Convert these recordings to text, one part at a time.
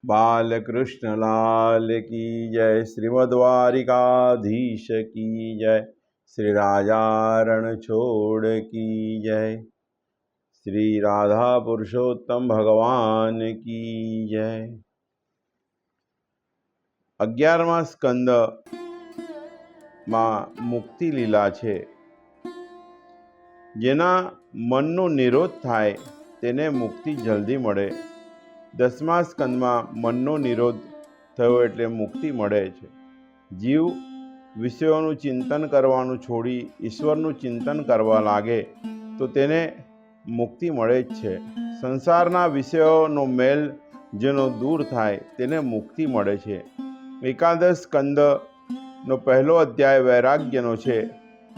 बालकृष्ण लाल की जय। श्रीमद् द्वारिकाधीश की जय। श्री राजा रणछोड़ की जय। श्री राधा पुरुषोत्तम भगवान की जय। 11મા સ્કંદ માં મુક્તિ લીલા છે। જેના મનનો નિરોધ થાય તેને મુક્તિ જલ્દી મળે। 10મા સ્કંદમાં મનનો નિરોધ થયો એટલે મુક્તિ મળે છે। જીવ વિષયોનું ચિંતન કરવાનું છોડી ઈશ્વરનું ચિંતન કરવા લાગે તો તેને મુક્તિ મળે જ છે। સંસારના વિષયોનો મેલ જેનો દૂર થાય તેને મુક્તિ મળે છે। 11 સ્કંદનો પહેલો અધ્યાય વૈરાગ્યનો છે।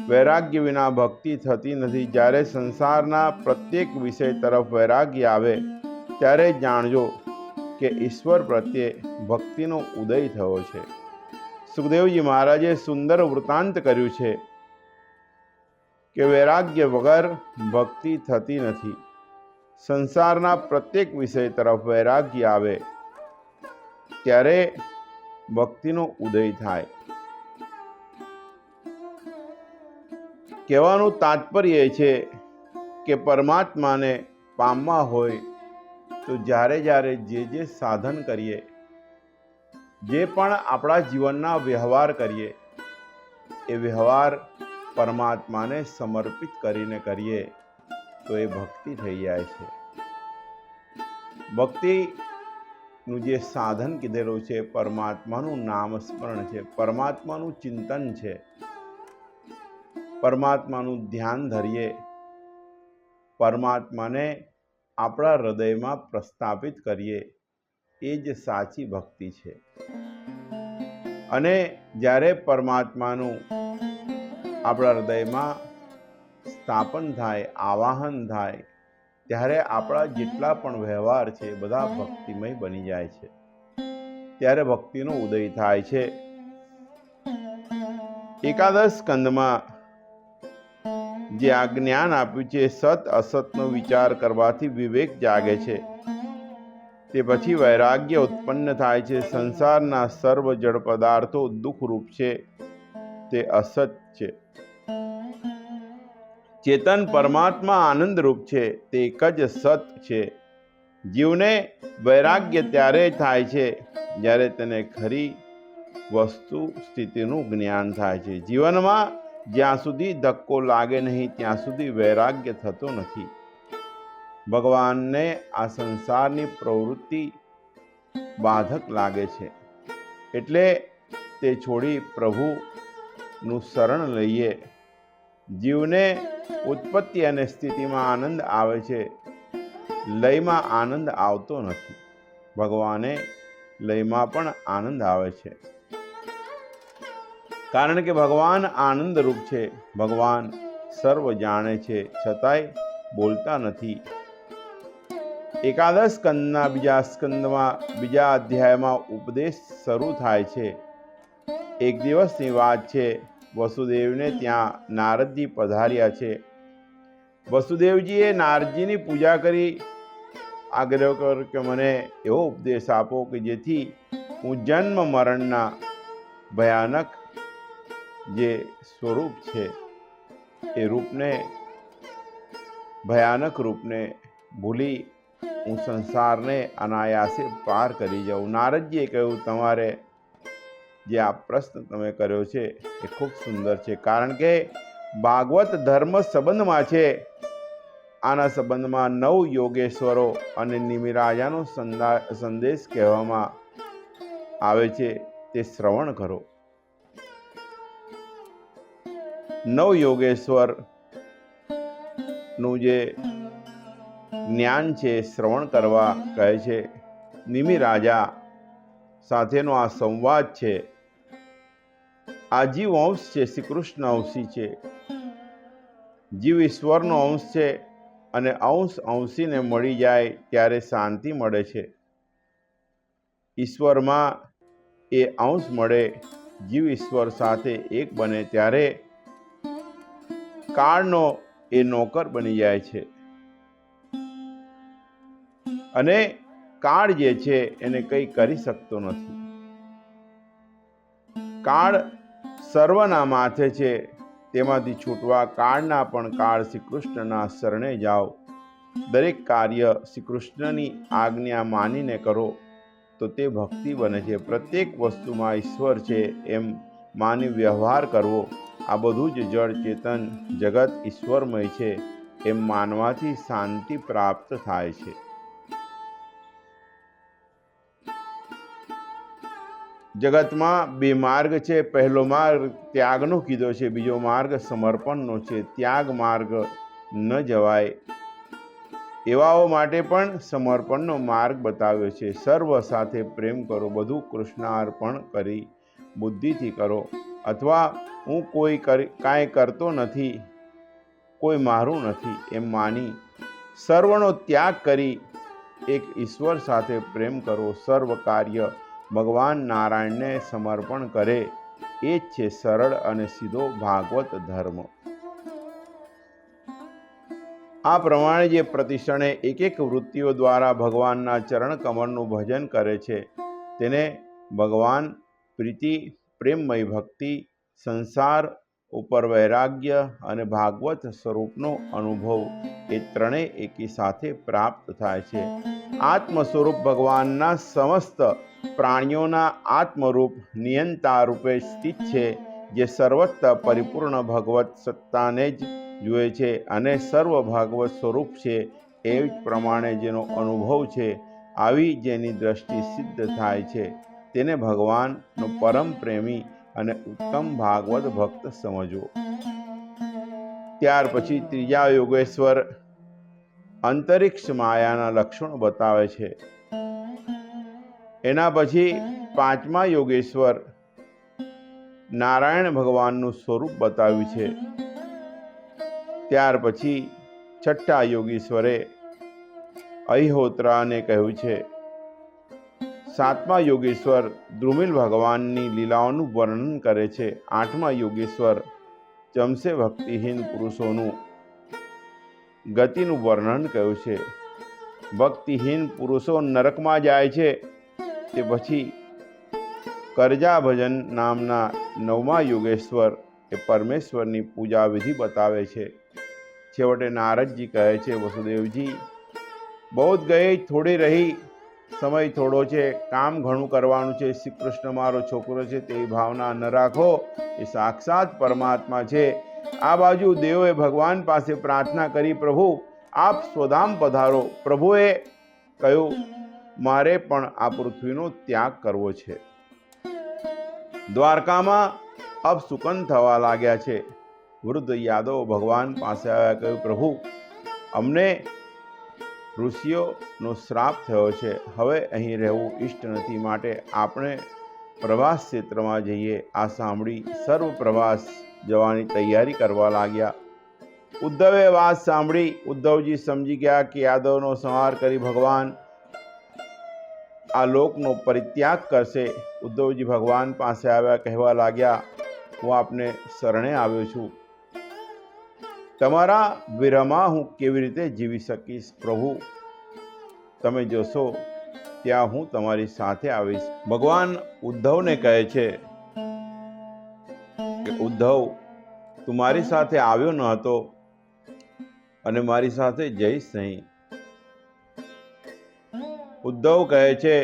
વૈરાગ્ય વિના ભક્તિ થતી નથી। જ્યારે સંસારના પ્રત્યેક વિષય તરફ વૈરાગ્ય આવે ત્યારે જાણજો કે ઈશ્વર પ્રત્યે ભક્તિનો ઉદય થયો છે। સુખદેવજી મહારાજે સુંદર વૃત્તાંત કર્યું છે કે વૈરાગ્ય વગર ભક્તિ થતી નથી। સંસારના પ્રત્યેક વિષય તરફ વૈરાગ્ય આવે ત્યારે ભક્તિનો ઉદય થાય। કહેવાનું તાત્પર્ય છે કે પરમાત્માને પામવા હોય તો જ્યારે જ્યારે જે સાધન કરીએ, જે પણ આપણા જીવનના વ્યવહાર કરીએ એ વ્યવહાર પરમાત્માને સમર્પિત કરીને કરીએ તો એ ભક્તિ થઈ જાય છે। ભક્તિનું જે સાધન કીધેલું છે પરમાત્માનું નામસ્મરણ છે, પરમાત્માનું ચિંતન છે, પરમાત્માનું ધ્યાન ધરીએ, પરમાત્માને આપણા હૃદયમાં પ્રસ્થાપિત કરીએ એ જ સાચી ભક્તિ છે। અને જ્યારે પરમાત્માનું આપણા હૃદયમાં સ્થાપન થાય, આવાહન થાય ત્યારે આપણા જેટલા પણ વ્યવહાર છે બધા ભક્તિમય બની જાય છે। ત્યારે ભક્તિનો ઉદય થાય છે। 11 સ્કંદમાં જે આ જ્ઞાન આપ્યું છે, સત અસતનો વિચાર કરવાથી વિવેક જાગે છે, તે પછી વૈરાગ્ય ઉત્પન્ન થાય છે। સંસારના સર્વ જડ પદાર્થો દુઃખરૂપ છે, તે અસત છે। ચેતન પરમાત્મા આનંદરૂપ છે, તે એક જ સત છે। જીવને વૈરાગ્ય ત્યારે થાય છે જ્યારે તેને ખરી વસ્તુ સ્થિતિનું જ્ઞાન થાય છે। જીવનમાં જ્યાં સુધી ધક્કો લાગે નહીં ત્યાં સુધી વૈરાગ્ય થતો નથી। ભગવાનને આ સંસારની પ્રવૃત્તિ બાધક લાગે છે એટલે તે છોડી પ્રભુનું શરણ લઈએ। જીવને ઉત્પત્તિ અને સ્થિતિમાં આનંદ આવે છે, લયમાં આનંદ આવતો નથી। ભગવાને લયમાં પણ આનંદ આવે છે કારણ કે ભગવાન આનંદરૂપ છે। ભગવાન સર્વ જાણે છે છતાંય બોલતા નથી। 11 સ્કંદના બીજા અધ્યાયમાં ઉપદેશ શરૂ થાય છે। એક દિવસની વાત છે, વસુદેવને ત્યાં નારદજી પધાર્યા છે। વસુદેવજીએ નારદજીની પૂજા કરી આગ્રહ કર્યો કે મને એવો ઉપદેશ આપો કે જેથી હું જન્મ મરણના ભયાનક જે સ્વરૂપ છે એ ભયાનક રૂપને ભૂલી હું સંસારને અનાયાસે પાર કરી જાઉં। નારદજીએ કહ્યું, તમારે જે આ પ્રશ્ન તમે કર્યો છે એ ખૂબ સુંદર છે, કારણ કે ભાગવત ધર્મ સંબંધમાં છે। આના સંબંધમાં 9 યોગેશ્વરો અને નિમિરાજાનો સંદેશ કહેવામાં આવે છે, તે શ્રવણ કરો। 9 યોગેશ્વરનું જે જ્ઞાન છે શ્રવણ કરવા કહે છે। નિમિરાજા સાથેનો આ સંવાદ છે। આ જીવ અંશ છે, શ્રી કૃષ્ણ અંશી છે। જીવ ઈશ્વરનો અંશ છે અને અંશ અંશીને મળી જાય ત્યારે શાંતિ મળે છે। ઈશ્વરમાં એ અંશ મળે, જીવ ઈશ્વર સાથે એક બને ત્યારે કાળનો એ નોકર બની જાય છે અને કાળ જે છે એને કંઈ કરી શકતો નથી. કાળ સર્વના માથે છે, તેમાંથી છૂટવા કાળના પણ કાળ શ્રી કૃષ્ણના શરણે જાઓ. દરેક કાર્ય શ્રી કૃષ્ણની આજ્ઞા માનીને કરો તો તે ભક્તિ બને છે. પ્રત્યેક વસ્તુમાં ઈશ્વર છે એમ માની વ્યવહાર કરવો. આ બધું જ જળ ચેતન જગત ઈશ્વરમય છે એમ માનવાથી શાંતિ પ્રાપ્ત થાય છે. જગતમાં બે માર્ગ છે. પહેલો માર્ગ ત્યાગનો કીધો છે, બીજો માર્ગ સમર્પણનો છે. ત્યાગ માર્ગ ન જવાય એવાઓ માટે પણ સમર્પણનો માર્ગ બતાવ્યો છે. સર્વ સાથે પ્રેમ કરો, બધું કૃષ્ણાર્પણ કરી બુદ્ધિથી કરો. અથવા હું કાંઈ કરતો નથી, કોઈ મારું નથી એમ માની સર્વનો ત્યાગ કરી એક ઈશ્વર સાથે પ્રેમ કરો. સર્વ કાર્ય ભગવાન નારાયણને સમર્પણ કરે એ જ છે સરળ અને સીધો ભાગવત ધર્મ. આ પ્રમાણે જે પ્રતિક્ષણે એક એક વૃત્તિઓ દ્વારા ભગવાનના ચરણ કમળનું ભજન કરે છે તેને ભગવાન પ્રીતિ, પ્રેમમય ભક્તિ, સંસાર ઉપર વૈરાગ્ય અને ભાગવત સ્વરૂપનો અનુભવ એ ત્રણેય એકી સાથે પ્રાપ્ત થાય છે. આત્મ સ્વરૂપ ભગવાનના સમસ્ત પ્રાણીઓના આત્મરૂપ નિયંતા રૂપે સ્થિત છે, જે સર્વત્ર પરિપૂર્ણ ભગવત સત્તાને જ જુએ છે અને સર્વ ભાગવત સ્વરૂપ છે. એ જ પ્રમાણે જેનો અનુભવ છે, આવી જેની દ્રષ્ટિ સિદ્ધ થાય છે તેને ભગવાનનો પરમ પ્રેમી અને ઉત્તમ ભાગવત ભક્ત સમજવો. ત્યાર પછી ત્રીજા યોગેશ્વર અંતરિક્ષ માયાના લક્ષણો બતાવે છે. એના પછી પાંચમા યોગેશ્વર નારાયણ ભગવાનનું સ્વરૂપ બતાવ્યું છે. ત્યાર પછી છઠ્ઠા યોગેશ્વરે અહિહોત્રાને કહ્યું છે. સાતમા યોગેશ્વર દ્રુમિલ ભગવાનની લીલાઓનું વર્ણન કરે છે. આઠમા યોગેશ્વર ચમસે ભક્તિહીન પુરુષોનું ગતિનું વર્ણન કહ્યું છે. ભક્તિહીન પુરુષો નરકમાં જાય છે. તે પછી કરજા ભજન નામના નવમા યોગેશ્વર એ પરમેશ્વરની પૂજા વિધિ બતાવે છે. છેવટે નારદજી કહે છે, વસુદેવજી બહુત ગઈ, થોડી રહી, સમય થોડો છે, કામ ઘણું કરવાનું છે. શ્રી કૃષ્ણ મારો છોકરો છે તેવી ભાવના ન રાખો, એ સાક્ષાત પરમાત્મા છે. આ બાજુ દેવોએ ભગવાન પાસે પ્રાર્થના કરી, પ્રભુ આપ સ્વધામ પધારો. પ્રભુએ કહ્યું, મારે પણ આ પૃથ્વીનો ત્યાગ કરવો છે. દ્વારકામાં અપશુકન થવા લાગ્યા છે. વૃદ્ધ યાદવ ભગવાન પાસે આવ્યા, કહ્યું, પ્રભુ અમને ઋષિઓનો શ્રાપ થયો છે, હવે અહીં રહેવું ઇષ્ટ નથી, માટે આપણે પ્રવાસ ક્ષેત્રમાં જઈએ. આ સાંભળી સર્વ પ્રવાસ જવાની તૈયારી કરવા લાગ્યા. ઉદ્ધવે વાત સાંભળી. ઉદ્ધવજી સમજી ગયા કે યાદવનો સંહાર કરી ભગવાન આ લોકનો પરિત્યાગ કરશે. ઉદ્ધવજી ભગવાન પાસે આવ્યા, કહેવા લાગ્યા, હું આપને શરણે આવ્યો છું. તમારા વિરહમાં હું કેવી રીતે જીવી શકીશ? પ્રભુ તમે જોશો ત્યાં હું તમારી સાથે આવીશ. ભગવાન ઉદ્ધવને કહે છે કે ઉદ્ધવ, તું મારી સાથે આવ્યો ન હતો અને મારી સાથે જઈશ નહીં. ઉદ્ધવ કહે છે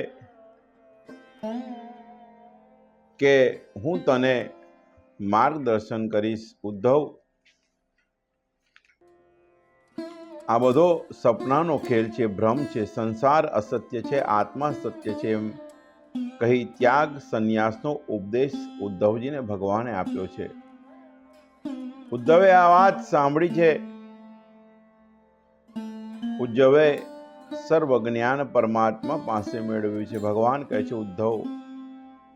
કે હું તને માર્ગદર્શન કરીશ. ઉદ્ધવ, આ બધો સપનાનો ખેલ છે, ભ્રમ છે. સંસાર અસત્ય છે, આત્મા સત્ય છે એમ કહી ત્યાગ સંન્યાસનો ઉપદેશ ઉદ્ધવજીને ભગવાને આપ્યો છે. ઉદ્ધવે આ વાત સાંભળી છે. ઉદ્ધવે સર્વ જ્ઞાન પરમાત્મા પાસે મેળવ્યું છે. ભગવાન કહે છે, ઉદ્ધવ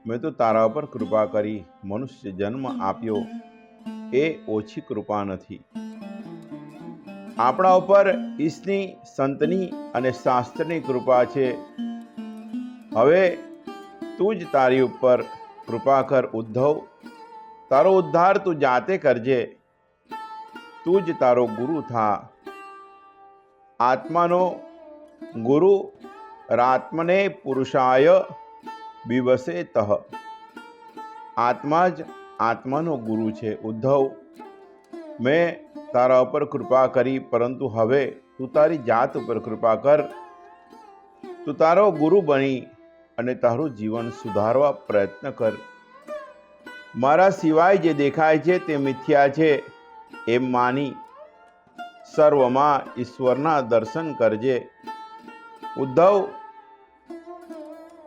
મેં તો તારા ઉપર કૃપા કરી, મનુષ્ય જન્મ આપ્યો એ ઓછી કૃપા નથી. આપણા ઉપર ઈશની, સંતની અને શાસ્ત્રની કૃપા છે. હવે તું જ તારી ઉપર કૃપા કર. ઉદ્ધવ, તારો ઉદ્ધાર તું જાતે કરજે. તું જ તારો ગુરુ થા. આત્માનો ગુરુ રાત્મને પુરુષાય વિવસેતઃ. આત્મા જ આત્માનો ગુરુ છે. ઉદ્ધવ, મેં તારા ઉપર કૃપા કરી, પરંતુ હવે તું તારી જાત ઉપર કૃપા કર. તું તારો ગુરુ બની અને તારું જીવન સુધારવા પ્રયત્ન કર. મારા સિવાય જે દેખાય છે તે મિથ્યા છે એમ માની સર્વમાં ઈશ્વરના દર્શન કરજે. ઉદ્ધવ,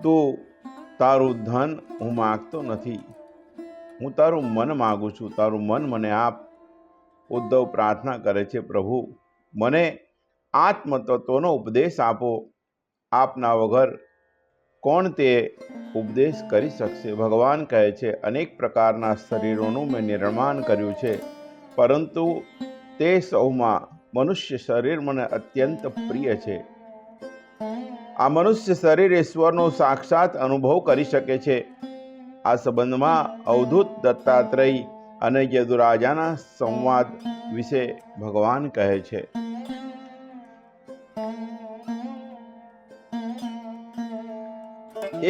તું તારું ધન હું માગતો નથી, હું તારું મન માગું છું. તારું મન મને આપ. ઉદ્ધવ પ્રાર્થના કરે છે, પ્રભુ મને આત્મતત્વનો ઉપદેશ આપો. આપના વગર કોણ તે ઉપદેશ કરી શકશે? ભગવાન કહે છે, અનેક પ્રકારના શરીરોનું મેં નિર્માણ કર્યું છે, પરંતુ તે સૌમાં મનુષ્ય શરીર મને અત્યંત પ્રિય છે. આ મનુષ્ય શરીર ઈશ્વરનો સાક્ષાત અનુભવ કરી શકે છે. આ સંબંધમાં અવધૂત દત્તાત્રેય અને યદુરાજાના સંવાદ વિશે ભગવાન કહે છે.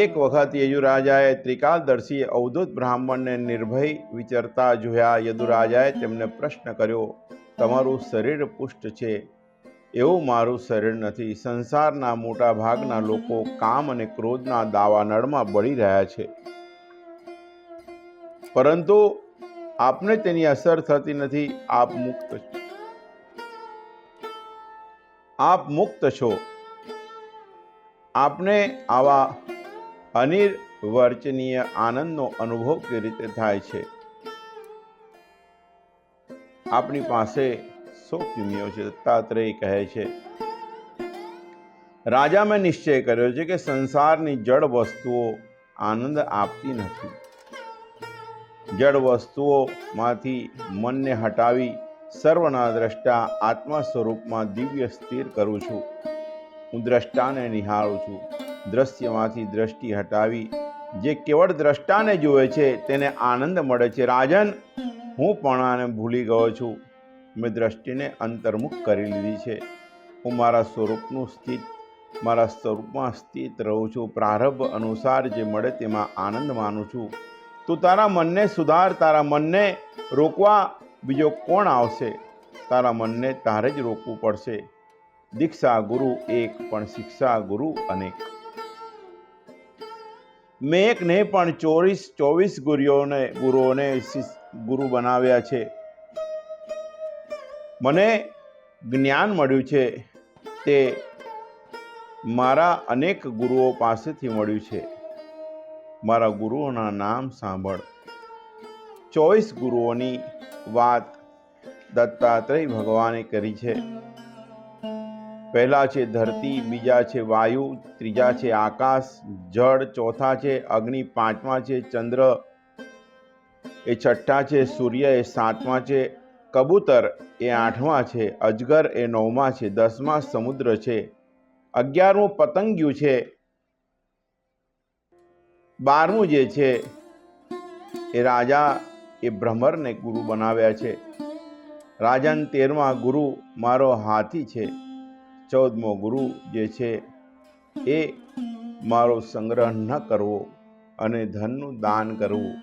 એક વખત યદુરાજાએ ત્રિકાલદર્શી અવધૂત બ્રાહ્મણને નિર્ભય વિચરતા જોયા. યદુરાજાએ તેમને પ્રશ્ન કર્યો, તમારું શરીર પુષ્ટ છે, એવું મારું શરીર નથી. સંસારના મોટા ભાગના લોકો કામ અને ક્રોધના દાવાનળમાં બળી રહ્યા છે, પરંતુ આપને તેની અસર થતી નથી. આપ મુક્ત છો. આપને આવા અનિર્વચનીય આનંદનો અનુભવ કેવી રીતે થાય છે? આપની પાસે શો કિમિયો છે? દત્તાત્રેય કહે છે, રાજા, મેં નિશ્ચય કર્યો છે કે સંસારની જડ વસ્તુઓ આનંદ આપતી નથી. જડ વસ્તુઓમાંથી મનને હટાવી સર્વના દ્રષ્ટા આત્મા સ્વરૂપમાં દિવ્ય સ્થિર કરું છું. હું દ્રષ્ટાને નિહાળું છું. દ્રશ્યમાંથી દ્રષ્ટિ હટાવી જે કેવળ દ્રષ્ટાને જુએ છે તેને આનંદ મળે છે. રાજન, હું પણ આને ભૂલી ગયો છું. મેં દ્રષ્ટિને અંતર્મુખ કરી લીધી છે. હું મારા સ્વરૂપમાં સ્થિત રહું છું. પ્રારબ્ધ અનુસાર જે મળે તેમાં આનંદ માનું છું. તું તારા મનને સુધાર. તારા મનને રોકવા બીજો કોણ આવશે? તારા મનને તારે જ રોકવું પડશે. દીક્ષા ગુરુ એક, પણ શિક્ષા ગુરુ અનેક. મેં એક નહીં પણ 24 ગુરુઓને ગુરુ બનાવ્યા છે. મને જ્ઞાન મળ્યું છે તે મારા અનેક ગુરુઓ પાસેથી મળ્યું છે. મારા ગુરુઓના નામ સાંભળ. 24 ગુરુઓની વાત દત્તાત્રેય ભગવાને કરી છે. પહેલા છે ધરતી, બીજા છે વાયુ, ત્રીજા છે આકાશ, જળ, ચોથા છે અગ્નિ, પાંચમા છે ચંદ્ર, એ છઠ્ઠા છે સૂર્ય, એ સાતમા છે કબૂતર, એ આઠમા છે અજગર, એ નવમા છે, 10મા સમુદ્ર છે, 11મું પતંગિયું છે, 12મું જે છે એ રાજા એ ભ્રમરને ગુરુ બનાવ્યા છે. રાજન, 13મા ગુરુ મારો હાથી છે. 14મો ગુરુ જે છે એ મારો સંગ્રહ ન કરવો અને ધનનું દાન કરવું,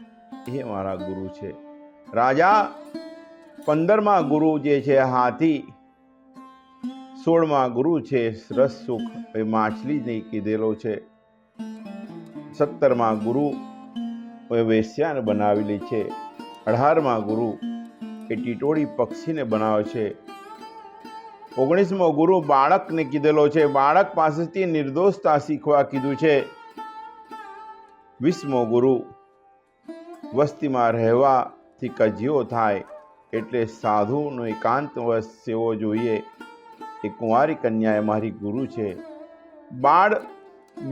એ મારા ગુરુ છે. રાજા, 15મા ગુરુ જે છે હાથી, 16મા ગુરુ છે રસ સુખ, એ માછલીને કીધેલો છે. 17મા ગુરુ એ વેશ્યાને બનાવેલી છે. 18મા ગુરુ એ ટીટોળી પક્ષીને બનાવે છે. 19મો ગુરુ બાળકને કીધેલો છે. બાળક પાસેથી નિર્દોષતા શીખવા કીધું છે. 20મો ગુરુ વસ્તીમાં રહેવાથી કજિયો થાય એટલે સાધુનો એકાંતવશ સેવો જોઈએ. એ કુંવારી કન્યા એ મારી ગુરુ છે.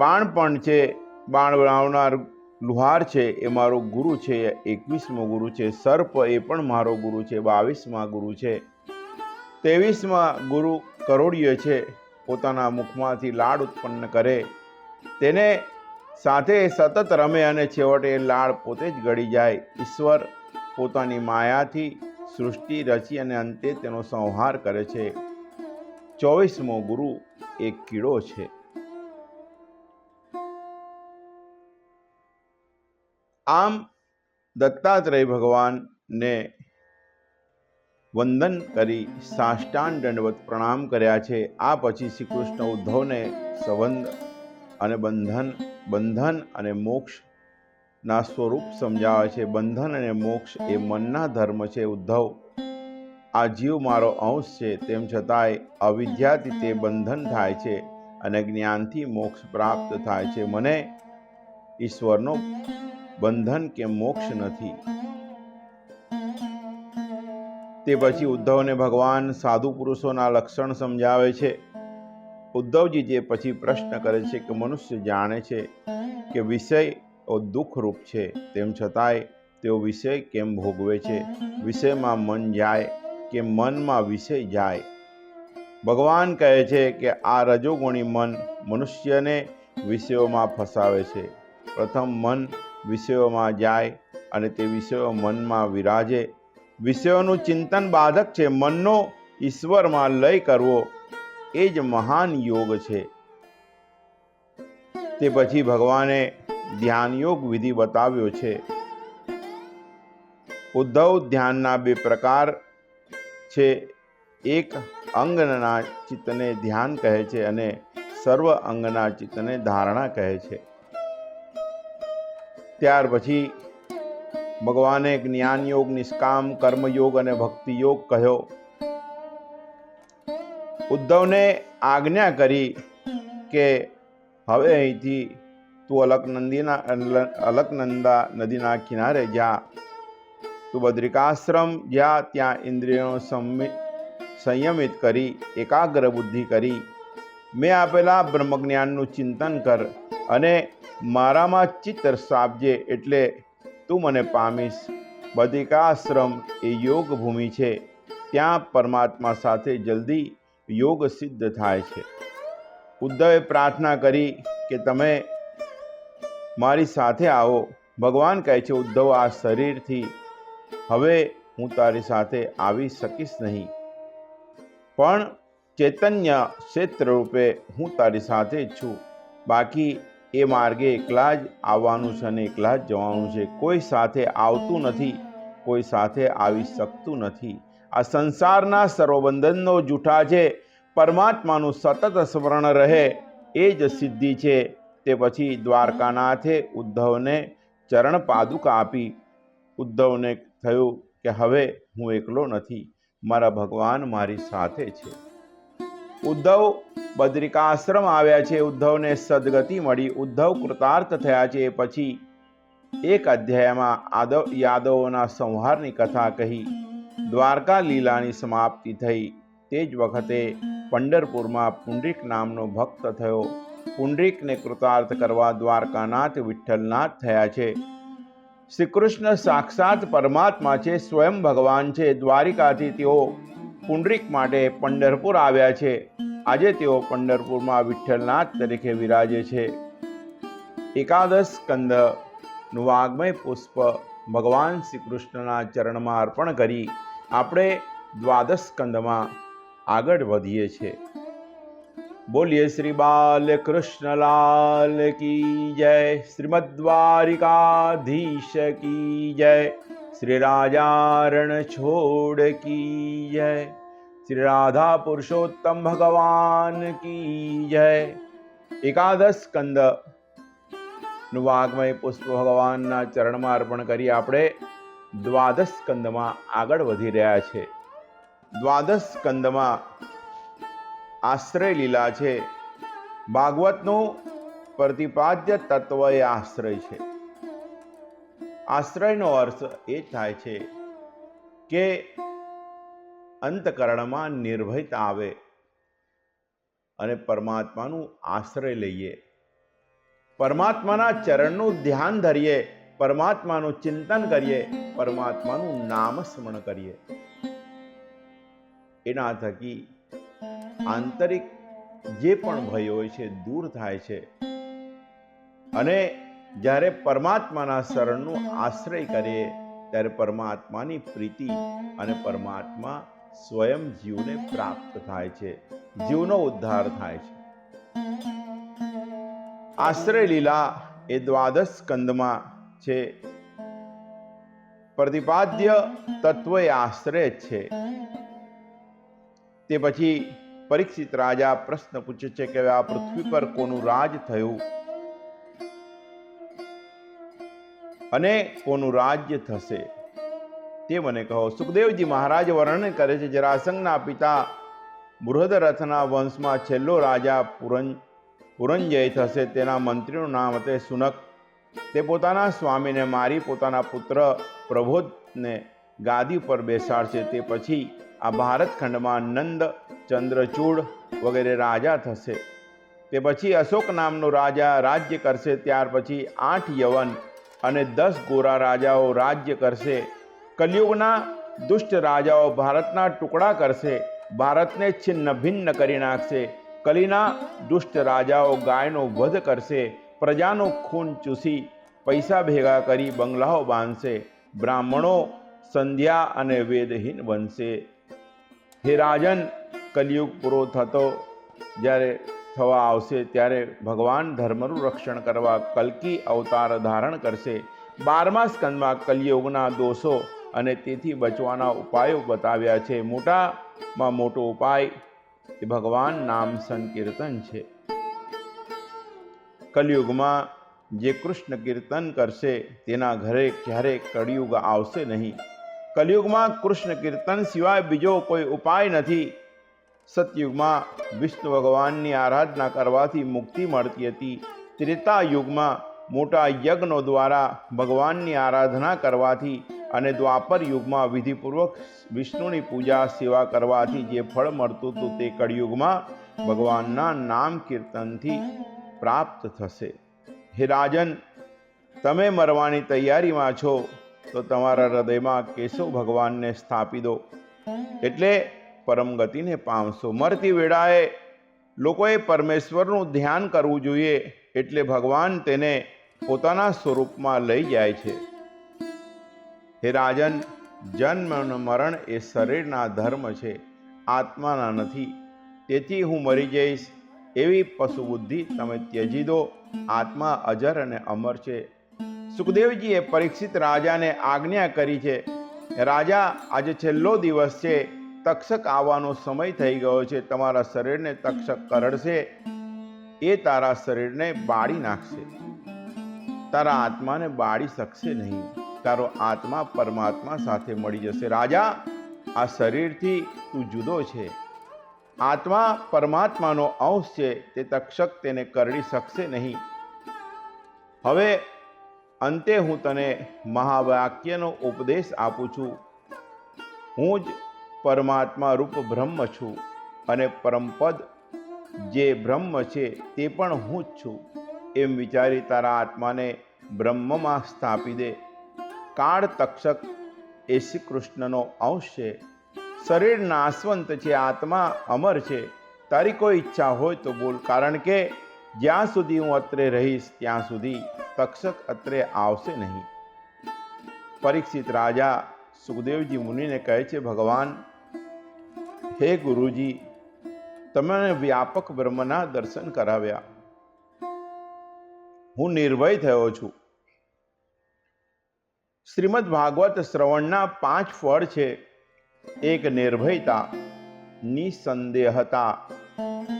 બાણપણ છે, બાણ બનાવનાર લુહાર છે, એ મારો ગુરુ છે. 21મો ગુરુ છે સર્પ, એ પણ મારો ગુરુ છે. 22મા ગુરુ છે. 23મા ગુરુ કરોડિયો છે. પોતાના મુખમાંથી લાડ ઉત્પન્ન કરે, તેને સાથે સતત રમે અને છેવટે લાડ પોતે જ ગળી જાય. ઈશ્વર પોતાની માયાથી સૃષ્ટિ રચી અને અંતે તેનો સંહાર કરે છે. 24મો ગુરુ એક કીડો છે. આમ દત્તાત્રેય ભગવાનને વંદન કરી સાષ્ટાંગ દંડવત પ્રણામ કર્યા છે. આ પછી શ્રી કૃષ્ણ ઉદ્ધવને સંબંધ અને બંધન અને મોક્ષના સ્વરૂપ સમજાવે છે. બંધન અને મોક્ષ એ મનના ધર્મ છે. ઉદ્ધવ, આ જીવ મારો અંશ છે, તેમ છતાંય અવિદ્યાથી તે બંધન થાય છે અને જ્ઞાનથી મોક્ષ પ્રાપ્ત થાય છે. મને ઈશ્વરનો બંધન કે મોક્ષ નથી. તે પછી ઉદ્ધવને ભગવાન સાધુ પુરુષોના લક્ષણ સમજાવે છે. ઉદ્ધવજી તે પછી પ્રશ્ન કરે છે કે મનુષ્ય જાણે છે કે વિષય દુઃખરૂપ છે, તેમ છતાંય તેઓ વિષય કેમ ભોગવે છે? વિષયમાં મન જાય કે મનમાં વિષય જાય? ભગવાન કહે છે કે આ રજોગુણી મન મનુષ્યને વિષયોમાં ફસાવે છે. પ્રથમ મન વિષયોમાં જાય અને તે વિષયો મનમાં વિરાજે. વિષયોનું ચિંતન બાધક છે. મનનો ઈશ્વરમાં લય કરવો એ જ મહાન યોગ છે. તે પછી ભગવાને ધ્યાન યોગ વિધિ બતાવ્યો છે. ઉદ્ધવ, ધ્યાનના બે પ્રકાર છે. એક અંગના ચિત્તને ધ્યાન કહે છે અને સર્વ અંગના ચિત્તને ધારણા કહે છે. ત્યાર પછી ભગવાને જ્ઞાન યોગ, નિષ્કામ કર્મયોગ અને ભક્તિ યોગ કહ્યો. ઉદ્ધવને આજ્ઞા કરી કે હવે અહીંથી તું અલકનંદા નદીના કિનારે જા. તું બદ્રિકાશ્રમ જા. ત્યાં ઇન્દ્રિયોનો સંયમિત કરી એકાગ્ર બુદ્ધિ કરી મેં આપેલા બ્રહ્મજ્ઞાનનું ચિંતન કર અને મારામાં ચિત્ત સ્થાપજે, એટલે તું મને પામીશ. બદ્રિકાશ્રમ એ યોગ ભૂમિ છે. ત્યાં પરમાત્મા સાથે જલ્દી યોગ સિદ્ધ થાય છે. ઉદ્ધવે પ્રાર્થના કરી કે તમે મારી સાથે આવો. ભગવાન કહે છે, ઉદ્ધવ, આ શરીરથી હવે હું તારી સાથે આવી શકીશ નહીં, પણ ચૈતન્ય ક્ષેત્ર રૂપે હું તારી સાથે જ છું. બાકી એ માર્ગે એકલા જ આવવાનું છે અને એકલા જ જવાનું છે. કોઈ સાથે આવતું નથી, કોઈ સાથે આવી શકતું નથી. આ સંસારના સર્વબંધનનો જૂઠા છે. પરમાત્માનું સતત સ્મરણ રહે એ જ સિદ્ધિ છે. તે પછી દ્વારકાનાથે ઉદ્ધવને ચરણ પાદુકા આપી. ઉદ્ધવને થયું કે હવે હું એકલો નથી, મારા ભગવાન મારી સાથે છે. ઉદ્ધવ બદ્રિકાશ્રમ આવ્યા છે. ઉદ્ધવને સદગતિ મળી. ઉદ્ધવ કૃતાર્થ થયા છે. પછી એક અધ્યાયમાં યાદવોના સંહારની કથા કહી. દ્વારકા લીલાની સમાપ્તિ થઈ. તે જ વખતે પંઢરપુરમાં પુંડરીક નામનો ભક્ત થયો. પુંડરીકને કૃતાર્થ કરવા દ્વારકાનાથ વિઠ્ઠલનાથ થયા છે. શ્રી કૃષ્ણ સાક્ષાત પરમાત્મા છે, સ્વયં ભગવાન છે. દ્વારિકાથી તેઓ પુંડરીક માટે પંઢરપુર આવ્યા છે. આજે તેઓ પંઢરપુરમાં વિઠ્ઠલનાથ તરીકે વિરાજે છે. એકાદશ સ્કંદનું વાગ્મય પુષ્પ ભગવાન શ્રી કૃષ્ણના ચરણમાં અર્પણ કરી આપણે દ્વાદશ સ્કંદમાં આગળ વધીએ છીએ. બોલીએ શ્રી બાલકૃષ્ણલાલ કી જય, શ્રીમદ દ્વારિકાધીશ કી જય, શ્રી રાજારણ છોડ કી જય, શ્રી રાધા પુરુષોત્તમ ભગવાન કી જય. એકાદશ સ્કંદનું વાગ્મય પુષ્પ ભગવાનના ચરણમાં અર્પણ કરી આપણે દ્વાદશ સ્કંદમાં આગળ વધી રહ્યા છે. દ્વાદશ સ્કંદમાં આશ્રય લીલા છે. ભાગવતનું પ્રતિપાદ્ય તત્વ એ આશ્રય છે. આશ્રયનો અર્થ એ થાય છે કે અંતકરણમાં નિર્ભયતા આવે અને પરમાત્માનું આશ્રય લઈએ, પરમાત્માના ચરણનું ધ્યાન ધરીએ, પરમાત્માનું ચિંતન કરીએ, પરમાત્માનું નામ સ્મરણ કરીએ. એના થકી આંતરિક જે પણ ભય હોય છે દૂર થાય છે અને જ્યારે પરમાત્માના શરણનું આશ્રય કરીએ ત્યારે પરમાત્માની પ્રીતિ અને પરમાત્મા સ્વયં જીવને પ્રાપ્ત થાય છે, જીવનો ઉદ્ધાર થાય છે. આશ્રય લીલા એ દ્વાદશ સ્કંદમાં છે. પ્રતિપાદ્ય તત્વ એ આશ્રય છે. તે પછી પરીક્ષિત રાજા પ્રશ્ન પૂછે છે કે આ પૃથ્વી પર કોનું રાજ થયું અને કોનું રાજ્ય થશે તે મને કહો. સુખદેવજી મહારાજ વર્ણન કરે છે, જરાસંઘના પિતા બૃહદરથના વંશમાં છેલ્લો રાજા પુરંજય થશે. તેના મંત્રીનું નામ હતું સુનક. તે પોતાના સ્વામીને મારી પોતાના પુત્ર પ્રબોધને ગાદી પર બેસાડશે. તે પછી આ ભારતખંડમાં નંદ, ચંદ્રચૂડ વગેરે રાજા થશે. તે પછી અશોક નામનો રાજા રાજ્ય કરશે. ત્યાર પછી 8 યવન અને 10 ગોરા રાજાઓ રાજ્ય કરશે. કલિયુગના દુષ્ટ રાજાઓ ભારતના ટુકડા કરશે, ભારતને છિન્ન ભિન્ન કરી નાખશે. કલીના દુષ્ટ રાજાઓ ગાયનો વધ કરશે, પ્રજાનું ખૂન ચૂસી પૈસા ભેગા કરી બંગલાઓ બાંધશે. બ્રાહ્મણો સંધ્યા અને વેદહીન બનશે. હે રાજન, કલિયુગ પૂરો થતો જ્યારે થવા આવશે ત્યારે ભગવાન ધર્મનું રક્ષણ કરવા કલ્કી અવતાર ધારણ કરશે. 12મા સ્કંદમાં કલિયુગના દોષો અને તેથી બચવાના ઉપાયો બતાવ્યા છે. મોટામાં મોટો ઉપાય એ ભગવાન નામ સંકીર્તન છે. કલિયુગમાં જે કૃષ્ણ કીર્તન કરશે તેના ઘરે ક્યારેય કળિયુગ આવશે નહીં. કલિયુગમાં કૃષ્ણ કીર્તન સિવાય બીજો કોઈ ઉપાય નથી. સતયુગમાં વિષ્ણુ ભગવાનની આરાધના કરવાથી મુક્તિ મળતી હતી. ત્રેતા યુગમાં મોટા યજ્ઞો દ્વારા ભગવાનની આરાધના કરવાથી અને દ્વાપર યુગમાં વિધિપૂર્વક વિષ્ણુની પૂજા સેવા કરવાથી જે ફળ મળતું હતું તે કળિયુગમાં ભગવાનના નામ કીર્તનથી પ્રાપ્ત થશે. હે રાજન, તમે મરવાની તૈયારીમાં છો તો તમારા હૃદયમાં કેશવ ભગવાનને સ્થાપી દો, એટલે પરમ ગતિને પામશો. મરતી વેળાએ લોકોએ પરમેશ્વરનું ધ્યાન કરવું જોઈએ, એટલે ભગવાન તેને પોતાના સ્વરૂપમાં લઈ જાય છે. હે રાજન, જન્મ અને મરણ એ શરીરના ધર્મ છે, આત્માના નથી. તેથી હું મરી જઈશ એવી પશુ બુદ્ધિ તમે ત્યજી દો. આત્મા અજર અને અમર છે. સુખદેવજીએ પરીક્ષિત રાજાને આજ્ઞા કરી છે, રાજા, આજે છેલ્લો દિવસ છે. તક્ષક આવવાનો સમય થઈ ગયો છે. તમારા શરીરને તક્ષક કરડશે, એ તારા શરીરને બાળી નાખશે, તારા આત્માને બાળી શકશે નહીં. તારો આત્મા પરમાત્મા સાથે મળી જશે. રાજા, આ શરીરથી તું જુદો છે. આત્મા પરમાત્માનો અંશ છે. તે તક્ષક તેને કરડી શકશે નહીં. હવે અંતે હું તને મહાવાક્યનો ઉપદેશ આપું છું. હું જ પરમાત્મા રૂપ બ્રહ્મ છું અને પરમપદ જે બ્રહ્મ છે તે પણ હું જ છું. એમ વિચારી તારા આત્માને બ્રહ્મમાં સ્થાપી દે. કાળ તક્ષક એ શ્રી કૃષ્ણનો અંશ છે. શરીર નાશવંત છે, આત્મા અમર છે. તારી કોઈ ઈચ્છા હોય તો બોલ, કારણ કે જ્યાં સુધી હું અત્રે રહીશ ત્યાં સુધી તક્ષક અત્રે આવશે નહીં. પરીક્ષિત રાજા સુખદેવજી મુનિને કહે છે, ભગવાન, હે ગુરુજી, તમે વ્યાપક બ્રહ્મના દર્શન કરાવ્યા. હું નિર્ભય થયો છું. શ્રીમદ ભાગવત શ્રવણના 5 ફળ છે. એક નિર્ભયતા, નિસંદેહતા,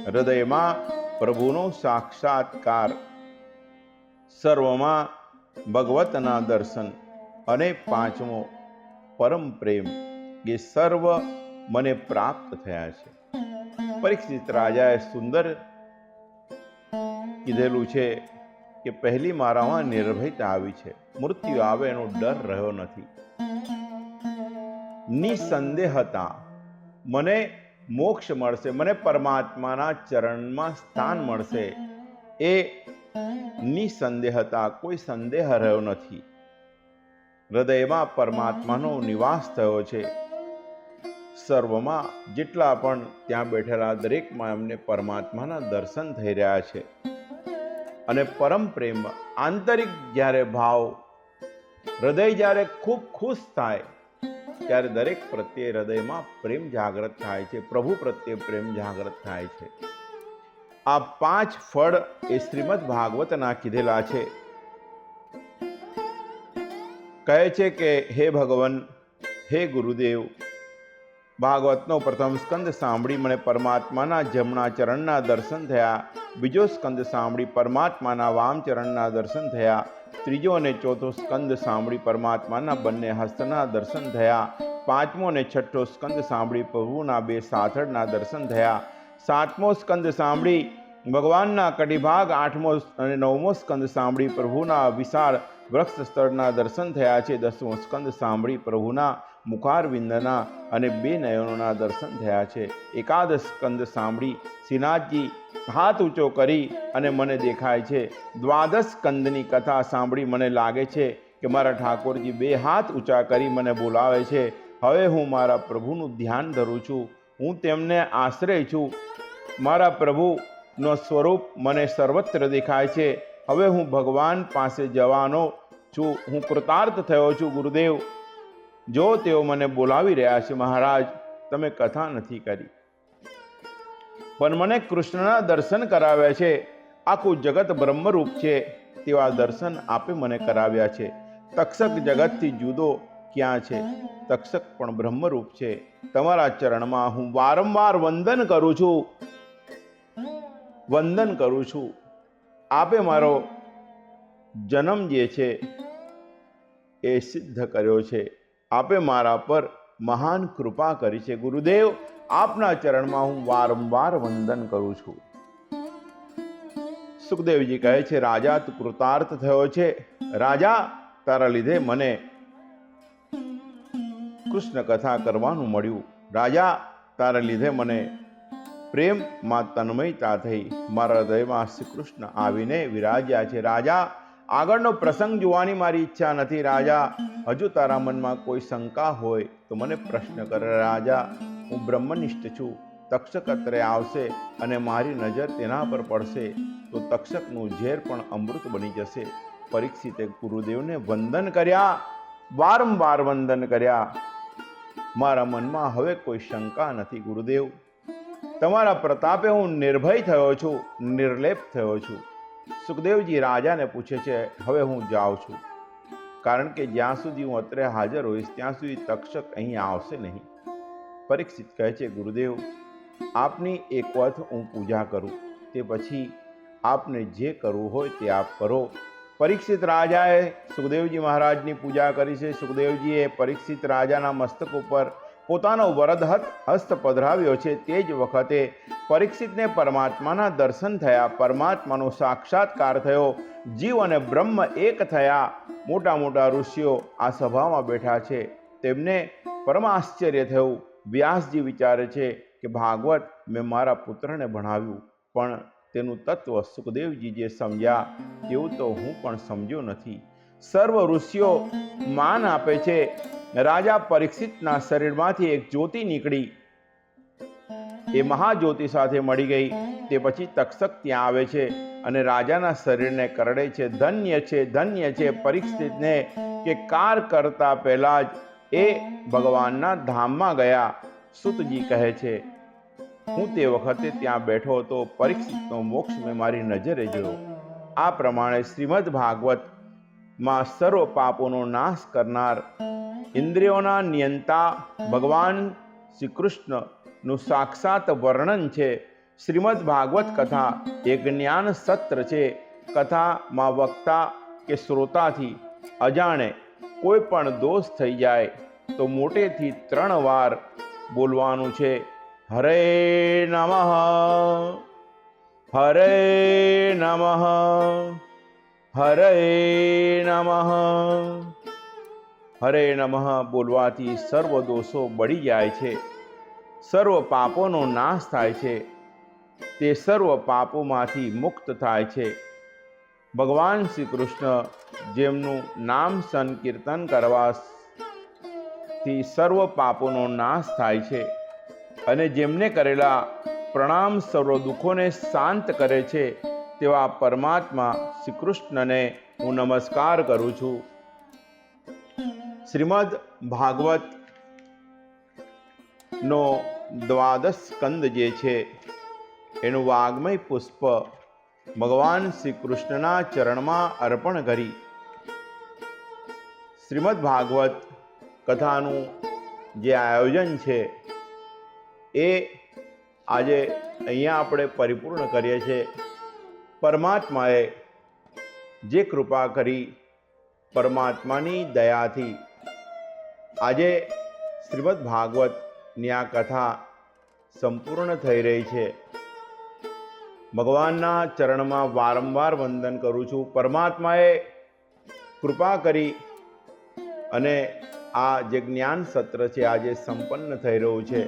હૃદયમાં પ્રભુનો સાક્ષાત્કાર, સર્વમાં ભગવતના દર્શન અને 5મો પરમ પ્રેમ. એ સર્વ મને પ્રાપ્ત થયા છે. પરીક્ષિત રાજાએ સુંદર કીધેલું છે કે પહેલી મારામાં નિર્ભયતા આવી છે. મૃત્યુ આવે એનો ડર રહ્યો નથી. નિસંદેહતા, મને મોક્ષ મળશે, મને પરમાત્માના ચરણમાં સ્થાન મળશે. એ નિસંદેહતા, કોઈ સંદેહ રહ્યો નથી. હૃદયમાં પરમાત્માનો નિવાસ થયો છે. સર્વમાં જેટલા પણ ત્યાં બેઠેલા દરેકમાં એમને પરમાત્માના દર્શન થઈ રહ્યા છે. અને પરમ પ્રેમ, આંતરિક જ્યારે ભાવ, હૃદય જ્યારે ખૂબ ખુશ થાય ત્યારે દરેક પ્રત્યે હૃદયમાં પ્રેમ જાગૃત થાય છે, પ્રભુ પ્રત્યે પ્રેમ જાગૃત થાય છે. આ 5 ફળ એ શ્રીમદ ભાગવતના કીધેલા છે. કહે છે કે હે ભગવાન, હે ગુરુદેવ, ભાગવતનો પ્રથમ સ્કંદ સાંભળી મને પરમાત્માના જમણા ચરણના દર્શન થયા. બીજો સ્કંદ સાંભળી પરમાત્માના વામ ચરણના દર્શન થયા. ત્રીજો અને ચોથો સ્કંદ સાંભળી પરમાત્માના બંને હસ્તના દર્શન થયા. પાંચમો અને છઠ્ઠો સ્કંદ સાંભળી પ્રભુના બે સાથળના દર્શન થયા. સાતમો સ્કંદ સાંભળી ભગવાનના કટિભાગ, આઠમો અને નવમો સ્કંદ સાંભળી પ્રભુના વિશાળ વૃક્ષ સ્થળના દર્શન થયા છે. દસમો સ્કંદ સાંભળી પ્રભુના મુખારવિંદના અને બે નયનોના દર્શન થયા છે. એકાદશ સ્કંદ સાંભળી શ્રીનાથજી હાથ ઊંચો કરી અને મને દેખાય છે. દ્વાદશ સ્કંદની કથા સાંભળી મને લાગે છે કે મારા ઠાકોરજી બે હાથ ઊંચા કરી મને બોલાવે છે. હવે હું મારા પ્રભુનું ધ્યાન ધરું છું, હું તેમને આશ્રય છું. મારા પ્રભુનો સ્વરૂપ મને સર્વત્ર દેખાય છે. હવે હું ભગવાન પાસે જવાનો છું, હું કૃતાર્થ થયો છું. ગુરુદેવ, જો તેઓ મને બોલાવી રહ્યા છે, મહારાજ તમે કથા નથી કરી પણ મને કૃષ્ણના દર્શન કરાવ્યા છે. આખું જગત બ્રહ્મરૂપ છે તેવા દર્શન આપે મને કરાવ્યા છે. તક્ષક જગતથી જુદો ક્યાં છે? તક્ષક પણ બ્રહ્મરૂપ છે. તમારા ચરણમાં હું વારંવાર વંદન કરું છું, વંદન કરું છું. આપે મારો જન્મ જે છે એ સિદ્ધ કર્યો છે. આપે મારા પર મહાન કૃપા કરી છે. ગુરુદેવ, આપના ચરણમાં હું વારંવાર વંદન કરું છું. સુખદેવજી કહે છે, રાજા તું કૃતાર્થ થયો છે. રાજા, તારા લીધે મને કૃષ્ણ કથા કરવાનું મળ્યું. રાજા, તારા લીધે મને પ્રેમમાં તન્મયતા થઈ. મારા હૃદયમાં શ્રી કૃષ્ણ આવીને વિરાજ્યા છે. રાજા, આગળનો પ્રસંગ જોવાની મારી ઈચ્છા નથી. રાજા, હજુ તારા મનમાં કોઈ શંકા હોય તો મને પ્રશ્ન કર. રાજા, હું બ્રહ્મનિષ્ઠ છું. તક્ષક અત્રે આવશે અને મારી નજર તેના પર પડશે તો તક્ષકનું ઝેર પણ અમૃત બની જશે. પરીક્ષિતે ગુરુદેવને વંદન કર્યા, વારંવાર વંદન કર્યા. મારા મનમાં હવે કોઈ શંકા નથી. ગુરુદેવ, તમારા પ્રતાપે હું નિર્ભય થયો છું, નિર્લેપ થયો છું. સુખદેવજી રાજાને પૂછે છે, હવે હું જાઉં છું, કારણ કે જ્યાં સુધી હું અત્રે હાજર હોઈશ ત્યાં સુધી તક્ષક અહીં આવશે નહીં. પરીક્ષિત કહે છે, ગુરુદેવ, આપની એક વખત હું પૂજા કરું, તે પછી આપને જે કરવું હોય તે આપ કરો. પરીક્ષિત રાજાએ સુખદેવજી મહારાજની પૂજા કરી છે. સુખદેવજીએ પરીક્ષિત રાજાના મસ્તક ઉપર પોતાનો વરદ હસ્ત પધરાવ્યો છે. તે જ વખતે પરીક્ષિતને પરમાત્માના દર્શન થયા, પરમાત્માનો સાક્ષાત્કાર થયો. જીવ અને બ્રહ્મ એક થયા. મોટા મોટા ઋષિઓ આ સભામાં બેઠા છે. તેમને પરમ આશ્ચર્ય થયું. વ્યાસજી વિચારે છે કે ભાગવત મેં મારા પુત્રને ભણાવ્યું, પણ તેનું તત્વ સુખદેવજી જે સમજ્યા તેવું તો હું પણ સમજ્યો નથી. સર્વ ઋષિઓ માન આપે છે. રાજા પરીક્ષિતના શરીરમાંથી એક જ્યોતિ નીકળી, એ મહાજ્યોતિ સાથે મળી ગઈ. તે પછી તક્ષક ત્યાં આવે છે અને રાજાના શરીરને કરડે છે. ધન્ય છે, ધન્ય છે પરીક્ષિતને કે કાર કરતા પહેલા જ એ ભગવાનના ધામમાં ગયા. સુતજી કહે છે, હું તે વખતે ત્યાં બેઠો હતો. પરીક્ષિતનો મોક્ષ મેં મારી નજરે જોયો. આ પ્રમાણે શ્રીમદ ભાગવતમાં સર્વ પાપોનો નાશ કરનાર, ઇન્દ્રિયોના નિયંતા ભગવાન શ્રી કૃષ્ણનું સાક્ષાત વર્ણન છે. શ્રીમદ ભાગવત કથા એ જ્ઞાન સત્ર છે. કથામાં વક્તા કે શ્રોતાથી અજાણે કોઈ પણ દોષ થઈ જાય તો મોટેથી 3 વાર બોલવાનું છે. હરે નમઃ, હરે નમઃ, હરે નમઃ. હરે નમઃ બોલવાથી સર્વ દોષો બળી જાય છે, સર્વ પાપોનો નાશ થાય છે. તે સર્વ પાપોમાંથી મુક્ત થાય છે. ભગવાન શ્રી કૃષ્ણ જેમનું નામ સંકીર્તન કરવાથી સર્વ પાપોનો નાશ થાય છે અને જેમને કરેલા પ્રણામ સર્વ દુઃખોને શાંત કરે છે, તેવા પરમાત્મા શ્રી કૃષ્ણને હું નમસ્કાર કરું છું. શ્રીમદ ભાગવત નો 12 સ્કંદ જે છે એનું વાગ્મય પુષ્પ ભગવાન શ્રી કૃષ્ણના ચરણમાં અર્પણ કરી શ્રીમદ ભાગવત કથાનું જે આયોજન છે એ આજે અહીંયા આપણે પરિપૂર્ણ કરીએ છીએ. પરમાત્માએ જે કૃપા કરી, પરમાત્માની દયાથી આજે શ્રીમદ ભાગવતની આ કથા સંપૂર્ણ થઈ રહી છે. ભગવાનના ચરણમાં વારંવાર વંદન કરું છું. પરમાત્માએ કૃપા કરી અને આ જે જ્ઞાન સત્ર છે આજે સંપન્ન થઈ રહ્યું છે.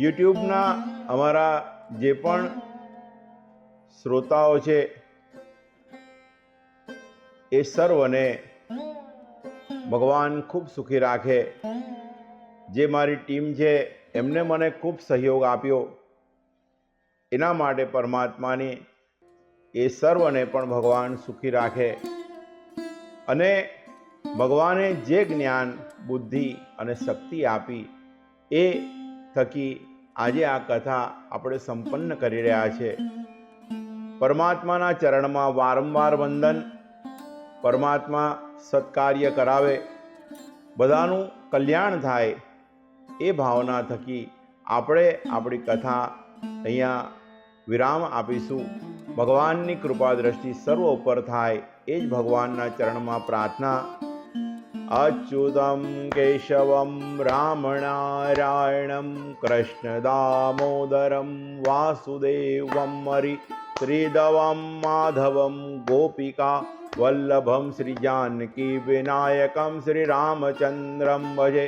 યુટ્યુબના અમારા જે પણ શ્રોતાઓ છે એ સર્વને ભગવાન ખૂબ સુખી રાખે. જે મારી ટીમ છે એમને મને ખૂબ સહયોગ આપ્યો, એના માટે પરમાત્માની એ સર્વને પણ ભગવાન સુખી રાખે. અને ભગવાને જે જ્ઞાન, બુદ્ધિ અને શક્તિ આપી એ થકી આજે આ કથા આપણે સંપન્ન કરી રહ્યા છે. પરમાત્માના ચરણમાં વારંવાર વંદન. પરમાત્મા સત્કાર્ય કરાવે, બધાનું કલ્યાણ થાય એ ભાવના થકી આપણે આપણી કથા અહીંયા વિરામ આપીશું. ભગવાનની કૃપા દ્રષ્ટિ સર્વ ઉપર થાય એ જ ભગવાનના ચરણમાં પ્રાર્થના. અચ્યુતમ કેશવમ રામ નારાયણમ કૃષ્ણ દામોદરમ વાસુદેવમ હરિ શ્રીધવમ માધવમ ગોપિકા વલ્લભમ શ્રી જાનકી વિનાયકમ શ્રી રામચંદ્રમ ભજે.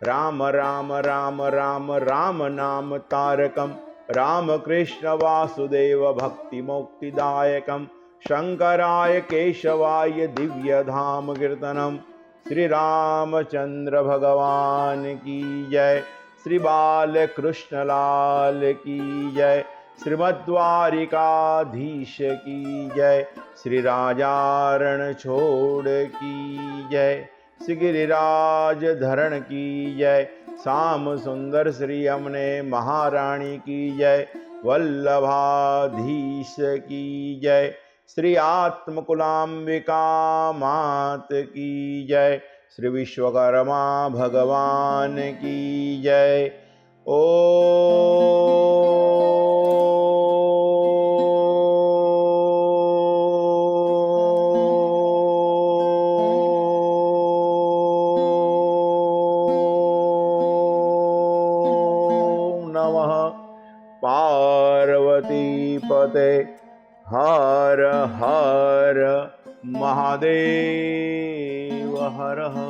રામ રામ રામ રામ રામ નામ તારકમ રામકૃષ્ણ વાસુદેવ ભક્તિ મુક્તિદાયકમ શંકરાય કેશવાય દિવ્યધામ કીર્તનમ. શ્રી રામચંદ્ર ભગવાન કી જય. શ્રી બાલકૃષ્ણલાલ કી જય. શ્રીમદ દ્વારિકાધીશ કી જય. શ્રી રાજારણ છોડ કી જય. શ્રી ગિરિરાજ ધરણ કી જય. શ્યામ સુંદર શ્રી અમને મહારાણી કી જય. વલ્લભાધીશ કી જય. શ્રી આત્મકુલાંબિકા માત કી જય. શ્રી વિશ્વકર્મા ભગવાન કી જય. ઓ પાર્વતી પતે. હર હર મહાદેવ. હર હર.